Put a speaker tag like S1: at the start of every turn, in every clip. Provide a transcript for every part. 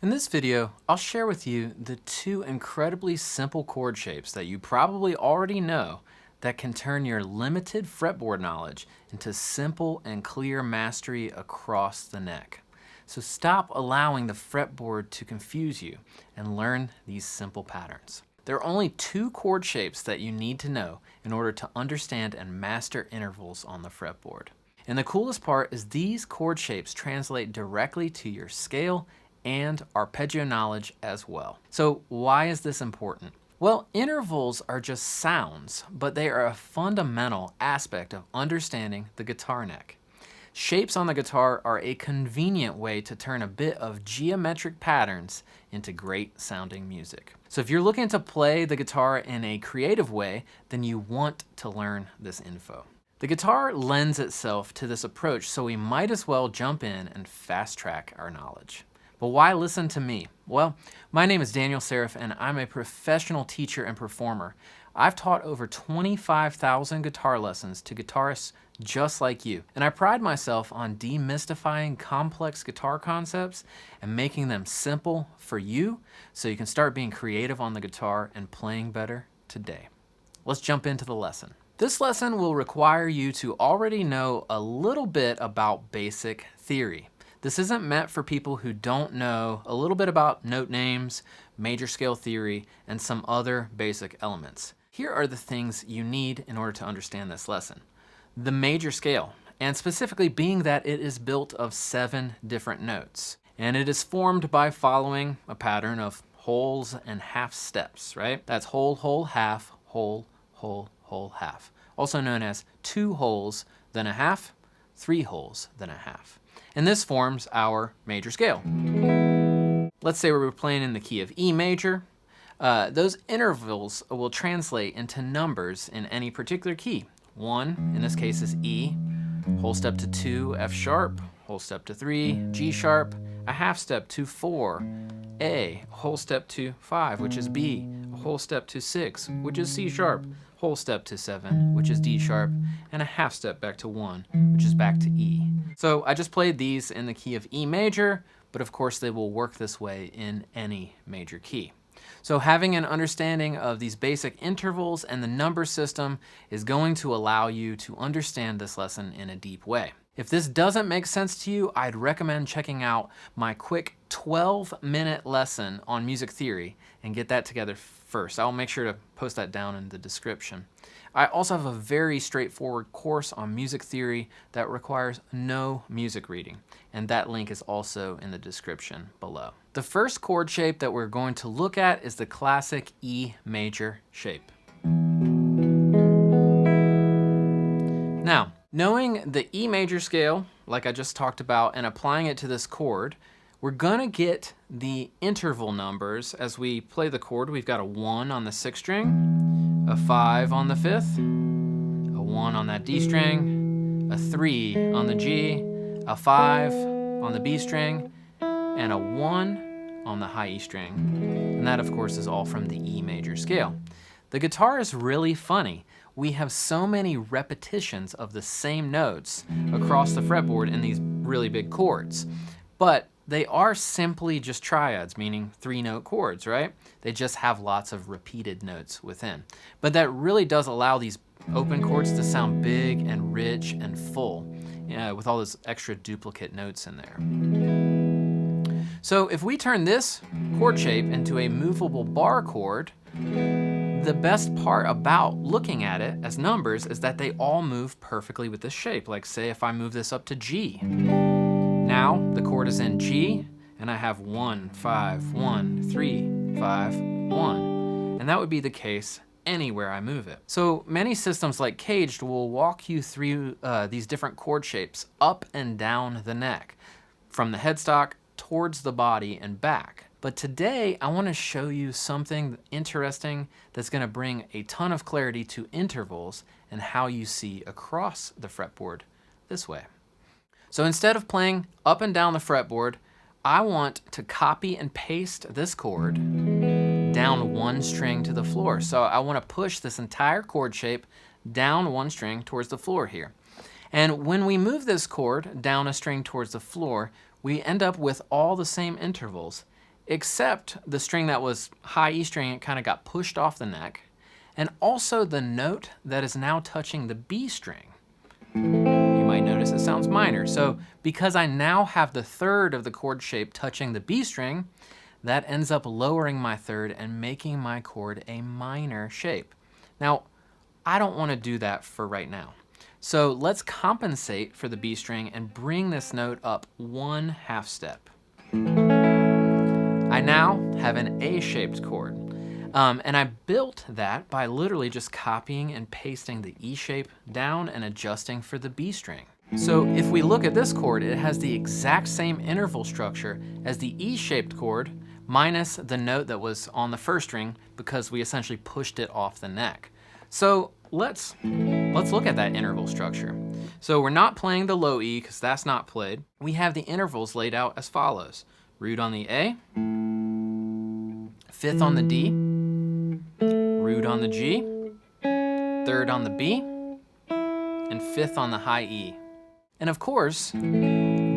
S1: In this video, I'll share with you the two incredibly simple chord shapes that you probably already know that can turn your limited fretboard knowledge into simple and clear mastery across the neck. So stop allowing the fretboard to confuse you and learn these simple patterns. There are only two chord shapes that you need to know in order to understand and master intervals on the fretboard. And the coolest part is these chord shapes translate directly to your scale and arpeggio knowledge as well. So why is this important? Well, intervals are just sounds, but they are a fundamental aspect of understanding the guitar neck. Shapes on the guitar are a convenient way to turn a bit of geometric patterns into great sounding music. So if you're looking to play the guitar in a creative way, then you want to learn this info. The guitar lends itself to this approach, so we might as well jump in and fast track our knowledge. But why listen to me? Well, my name is Daniel Seraph and I'm a professional teacher and performer. I've taught over 25,000 guitar lessons to guitarists just like you. And I pride myself on demystifying complex guitar concepts and making them simple for you so you can start being creative on the guitar and playing better today. Let's jump into the lesson. This lesson will require you to already know a little bit about basic theory. This isn't meant for people who don't know a little bit about note names, major scale theory, and some other basic elements. Here are the things you need in order to understand this lesson. The major scale, and specifically being that it is built of 7 different notes. And it is formed by following a pattern of wholes and half steps, right? That's whole, whole, half, whole, whole, whole, half. Also known as 2 wholes, then a half, 3 wholes, then a half. And this forms our major scale. Let's say we're playing in the key of E major. Those intervals will translate into numbers in any particular key. 1, in this case, is E, whole step to 2, F sharp, whole step to 3, G sharp, a half step to 4, A, whole step to 5, which is B, a whole step to 6, which is C sharp, whole step to 7, which is D sharp, and a half step back to 1, which is back to E. So I just played these in the key of E major, but of course they will work this way in any major key. So having an understanding of these basic intervals and the number system is going to allow you to understand this lesson in a deep way. If this doesn't make sense to you, I'd recommend checking out my quick 12-minute lesson on music theory and get that together first. I'll make sure to post that down in the description. I also have a very straightforward course on music theory that requires no music reading, and that link is also in the description below. The first chord shape that we're going to look at is the classic E major shape. Now, knowing the E major scale, like I just talked about, and applying it to this chord, we're gonna get the interval numbers as we play the chord. We've got a 1 on the 6th string, a 5 on the 5th, a 1 on that D string, a 3 on the G, a 5 on the B string, and a 1 on the high E string. And that, of course, is all from the E major scale. The guitar is really funny. We have so many repetitions of the same notes across the fretboard in these really big chords. But they are simply just triads, meaning 3-note chords, right? They just have lots of repeated notes within. But that really does allow these open chords to sound big and rich and full, with all those extra duplicate notes in there. So if we turn this chord shape into a movable bar chord, the best part about looking at it as numbers is that they all move perfectly with this shape. Like say if I move this up to G. Now the chord is in G, and I have 1, 5, 1, 3, 5, 1. And that would be the case anywhere I move it. So many systems like Caged will walk you through these different chord shapes up and down the neck, from the headstock towards the body and back. But today I want to show you something interesting that's going to bring a ton of clarity to intervals and how you see across the fretboard this way. So instead of playing up and down the fretboard, I want to copy and paste this chord down 1 string to the floor. So I want to push this entire chord shape down 1 string towards the floor here. And when we move this chord down a string towards the floor, we end up with all the same intervals, except the string that was high E string, it kind of got pushed off the neck, and also the note that is now touching the B string. You might notice it sounds minor. So because I now have the third of the chord shape touching the B string, that ends up lowering my third and making my chord a minor shape. Now, I don't want to do that for right now. So let's compensate for the B string and bring this note up 1/2 step. I now have an A-shaped chord. And I built that by literally just copying and pasting the E shape down and adjusting for the B string. So if we look at this chord, it has the exact same interval structure as the E-shaped chord, minus the note that was on the first string because we essentially pushed it off the neck. So let's look at that interval structure. So we're not playing the low E because that's not played. We have the intervals laid out as follows: root on the A, fifth on the D, root on the G, third on the B, and fifth on the high E. And of course,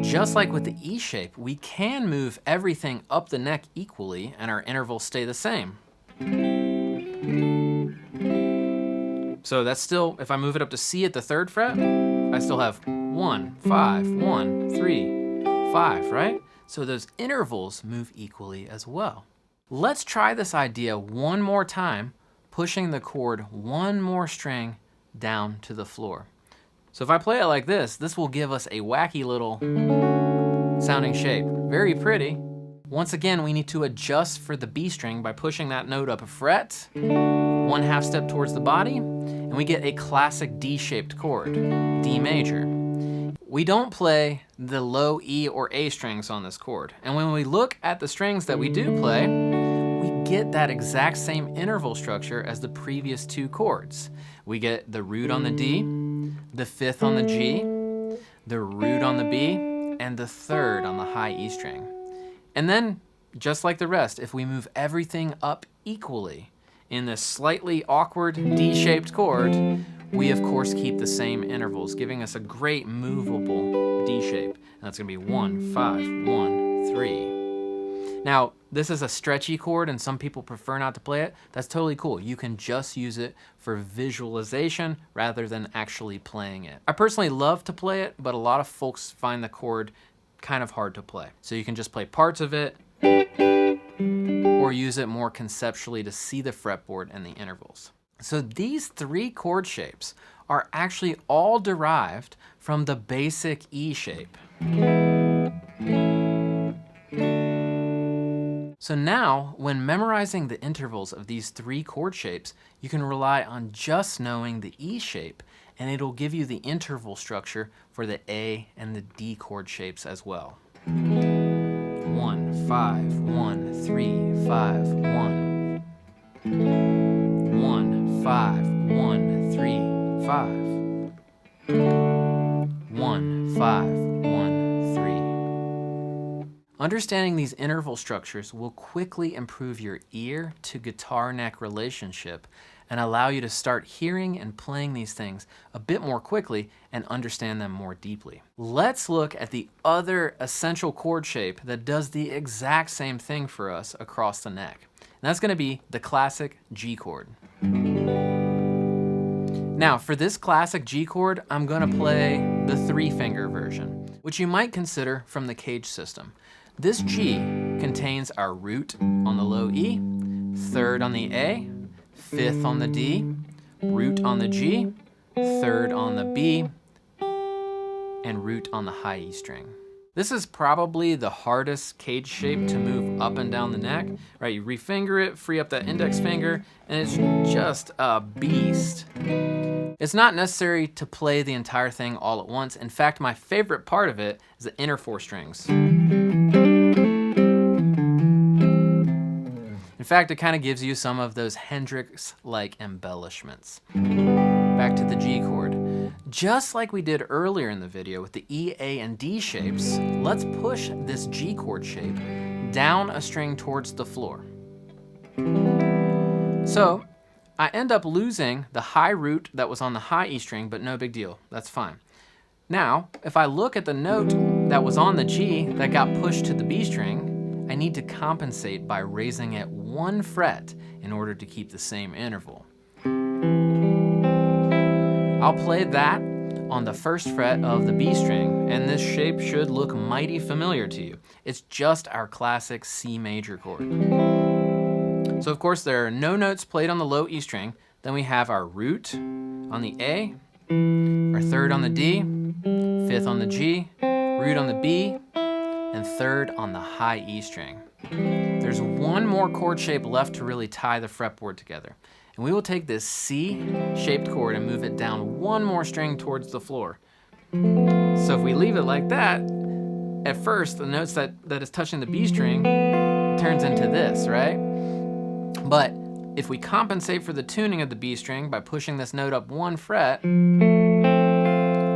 S1: just like with the E shape, we can move everything up the neck equally and our intervals stay the same. So that's still, if I move it up to C at the 3rd fret, I still have 1, 5, 1, 3, 5, right? So those intervals move equally as well. Let's try this idea one more time, pushing the chord one more string down to the floor. So if I play it like this will give us a wacky little sounding shape. Very pretty. Once again, we need to adjust for the B string by pushing that note up a fret, 1/2 step towards the body, and we get a classic D-shaped chord, D major. We don't play the low E or A strings on this chord. And when we look at the strings that we do play, we get that exact same interval structure as the previous 2 chords. We get the root on the D, the 5th on the G, the root on the B, and the 3rd on the high E string. And then, just like the rest, if we move everything up equally in this slightly awkward D-shaped chord, we of course keep the same intervals, giving us a great movable D shape. And that's gonna be 1, 5, 1, 3. Now, this is a stretchy chord and some people prefer not to play it. That's totally cool. You can just use it for visualization rather than actually playing it. I personally love to play it, but a lot of folks find the chord kind of hard to play. So you can just play parts of it or use it more conceptually to see the fretboard and the intervals. So these 3 chord shapes are actually all derived from the basic E shape. So now, when memorizing the intervals of these 3 chord shapes, you can rely on just knowing the E shape, and it'll give you the interval structure for the A and the D chord shapes as well. 1, 5, 1, 3, 5, 1. 1, 5, 1, 3, 5. 1, 5, 1, 3. Understanding these interval structures will quickly improve your ear to guitar neck relationship and allow you to start hearing and playing these things a bit more quickly and understand them more deeply. Let's look at the other essential chord shape that does the exact same thing for us across the neck. And that's gonna be the classic G chord. Now, for this classic G chord, I'm gonna play the 3-finger version, which you might consider from the Cage system. This G contains our root on the low E, 3rd on the A, 5th on the D, root on the G, 3rd on the B, and root on the high E string. This is probably the hardest Cage shape to move up and down the neck, right? You refinger it, free up that index finger, and it's just a beast. It's not necessary to play the entire thing all at once. In fact, my favorite part of it is the inner 4 strings. In fact, it kind of gives you some of those Hendrix-like embellishments. Back to the G chord. Just like we did earlier in the video with the E, A, and D shapes, let's push this G chord shape down a string towards the floor. So I end up losing the high root that was on the high E string, but no big deal, that's fine. Now, if I look at the note that was on the G that got pushed to the B string, I I need to compensate by raising it 1 fret in order to keep the same interval. I'll play that on the 1st fret of the B string, and this shape should look mighty familiar to you. It's just our classic C major chord. So of course there are no notes played on the low E string. Then we have our root on the A, our 3rd on the D, 5th on the G, root on the B, and 3rd on the high E string. There's one more chord shape left to really tie the fretboard together. And we will take this C-shaped chord and move it down 1 more string towards the floor. So if we leave it like that, at first the notes that is touching the B string turns into this, right? But if we compensate for the tuning of the B string by pushing this note up 1 fret,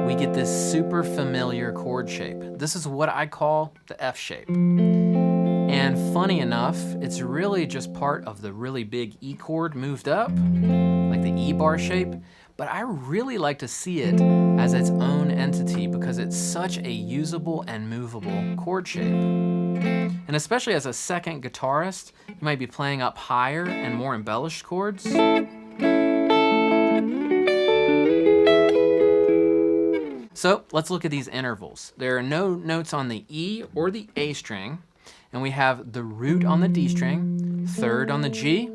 S1: we get this super familiar chord shape. This is what I call the F shape. And funny enough, it's really just part of the really big E chord moved up, like the E bar shape. But I really like to see it as its own entity because it's such a usable and movable chord shape. And especially as a second guitarist, you might be playing up higher and more embellished chords. So let's look at these intervals. There are no notes on the E or the A string, and we have the root on the D string, 3rd on the G,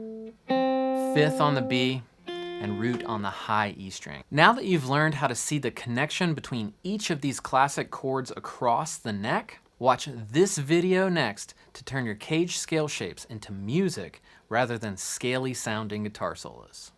S1: 5th on the B, and root on the high E string. Now that you've learned how to see the connection between each of these classic chords across the neck, watch this video next to turn your cage scale shapes into music rather than scaly sounding guitar solos.